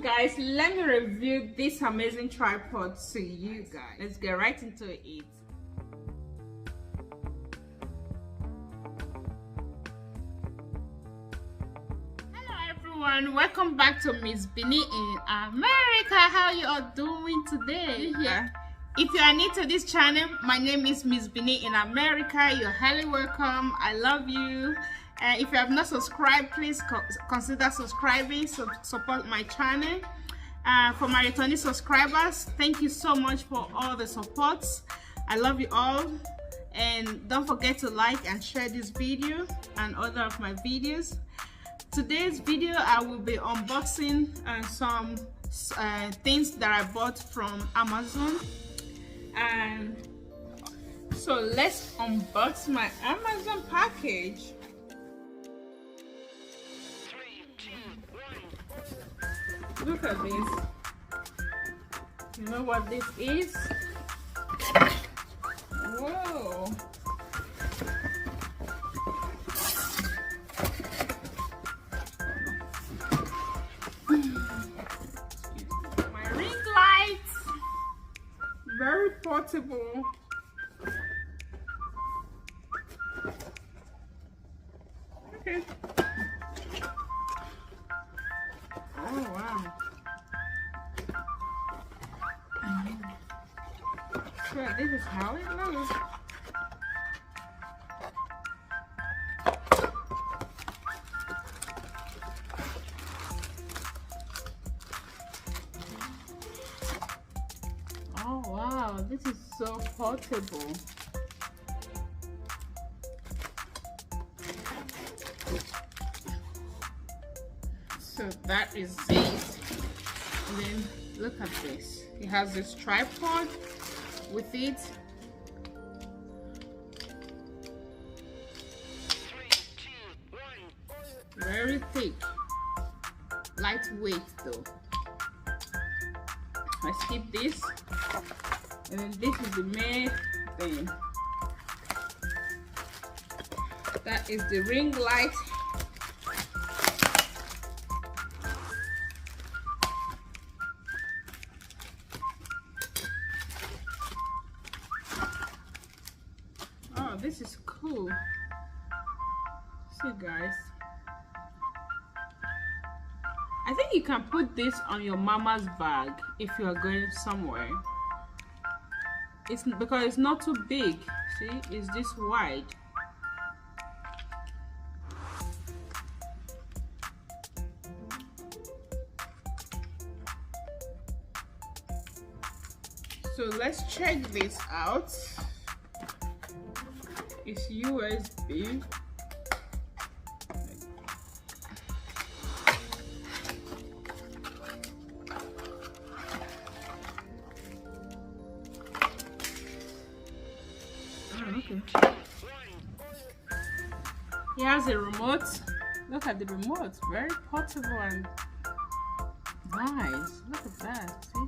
Guys, let me review this amazing tripod to you guys. Let's get right into it. Hello everyone, welcome back to Miss Beanie in America. How you all doing today? If you are new to this channel, my name is Miss Beanie in America. You're highly welcome. I love you. If you have not subscribed, please consider subscribing, support my channel. For my returning subscribers, thank you so much for all the support. I love you all, and don't forget to like and share this video and other of my videos. Today's video I will be unboxing some things that I bought from Amazon, and so let's unbox my Amazon package. Look at this. You know what this is? Whoa. My ring light. Very portable. Okay. Oh wow. So this is how it looks. Oh wow, this is so portable. So that is it. And then look at this. It has this tripod with it. Very thick, lightweight though. I skip this, and then this is the main thing. That is the ring light. Oh, this is cool. See guys, I think you can put this on your mama's bag if you are going somewhere. It's because it's not too big. See, it's this wide. So let's check this out. It's USB. Okay. He has a remote. Look at the remote. Very portable and nice. Look at that. See?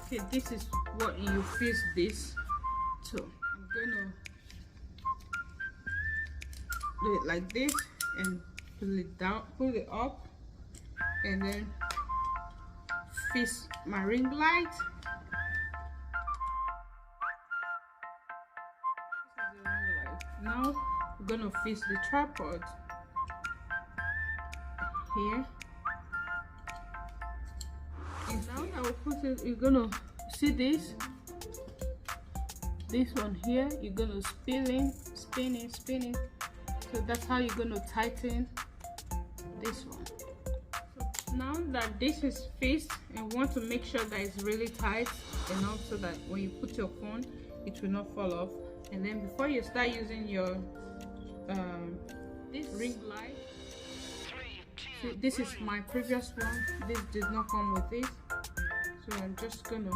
Okay, this is what you fix this to. I'm gonna do it like this and pull it down, pull it up, and then fix my ring light. This is the ring light. Now I'm gonna fix the tripod here. And now I will put it, you're gonna see this one here, you're gonna spin it. So that's how you're gonna tighten this one. So now that this is fixed, and want to make sure that it's really tight enough so that when you put your phone it will not fall off. And then before you start using your this ring light, see, this is my previous one. This did not come with this, so I'm just gonna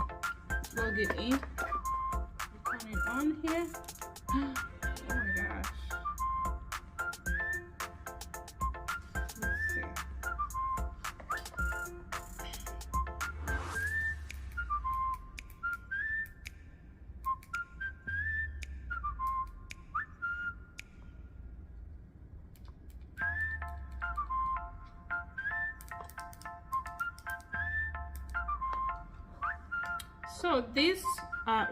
plug it in, turn it on here. Oh my gosh. Let's see. So this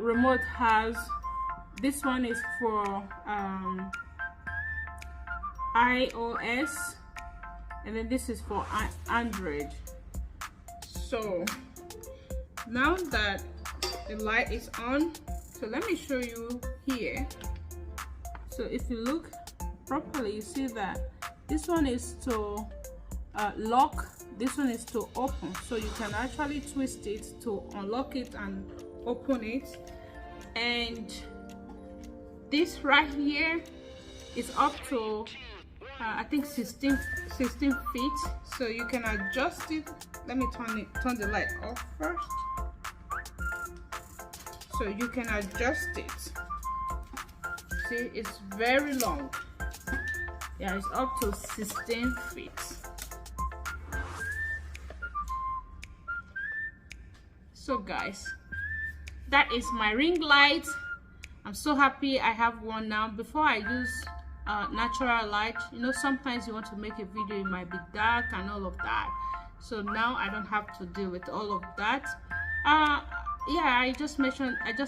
remote has, this one is for iOS, and then this is for Android. So now that the light is on, so let me show you here. So if you look properly, you see that this one is to lock, this one is to open, so you can actually twist it to unlock it and open it. And this right here is up to I think 16 feet, so you can adjust it. Let me turn the light off first, so you can adjust it. See, it's very long. Yeah, it's up to 16 feet. So guys, that is my ring light. I'm so happy I have one now. Before I use natural light, you know, sometimes you want to make a video, it might be dark and all of that. So now I don't have to deal with all of that. Yeah, I just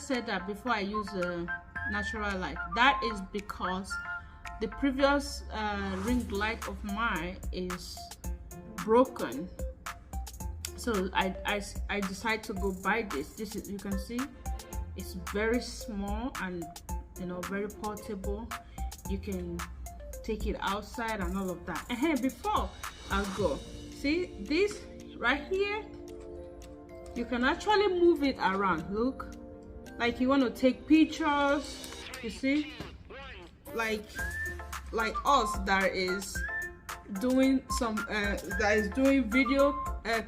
said that before I use natural light. That is because the previous ring light of mine is broken, so I decided to go buy this. This is, you can see, it's very small and, you know, very portable. You can take it outside and all of that. And before I go, see this right here, you can actually move it around. Look, like you want to take pictures, you see, like us that is doing some video,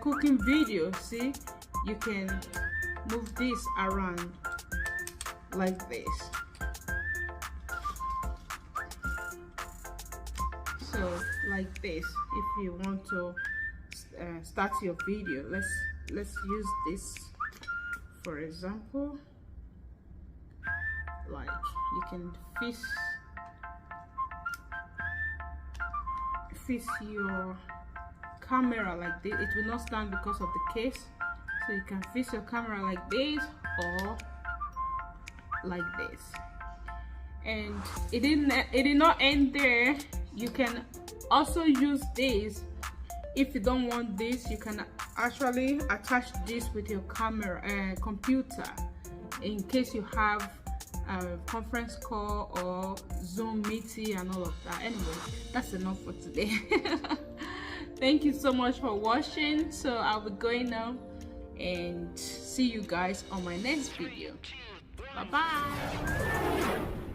cooking video. See, you can move this around like this. So like this, if you want to start your video, let's use this for example. Like you can fix your camera like this. It will not stand because of the case, so you can fix your camera like this or like this. And it did not end there. You can also use this. If you don't want this, you can actually attach this with your camera computer in case you have a conference call or Zoom meeting and all of that. Anyway, that's enough for today. Thank you so much for watching. So I'll be going now, and see you guys on my next video. Bye bye.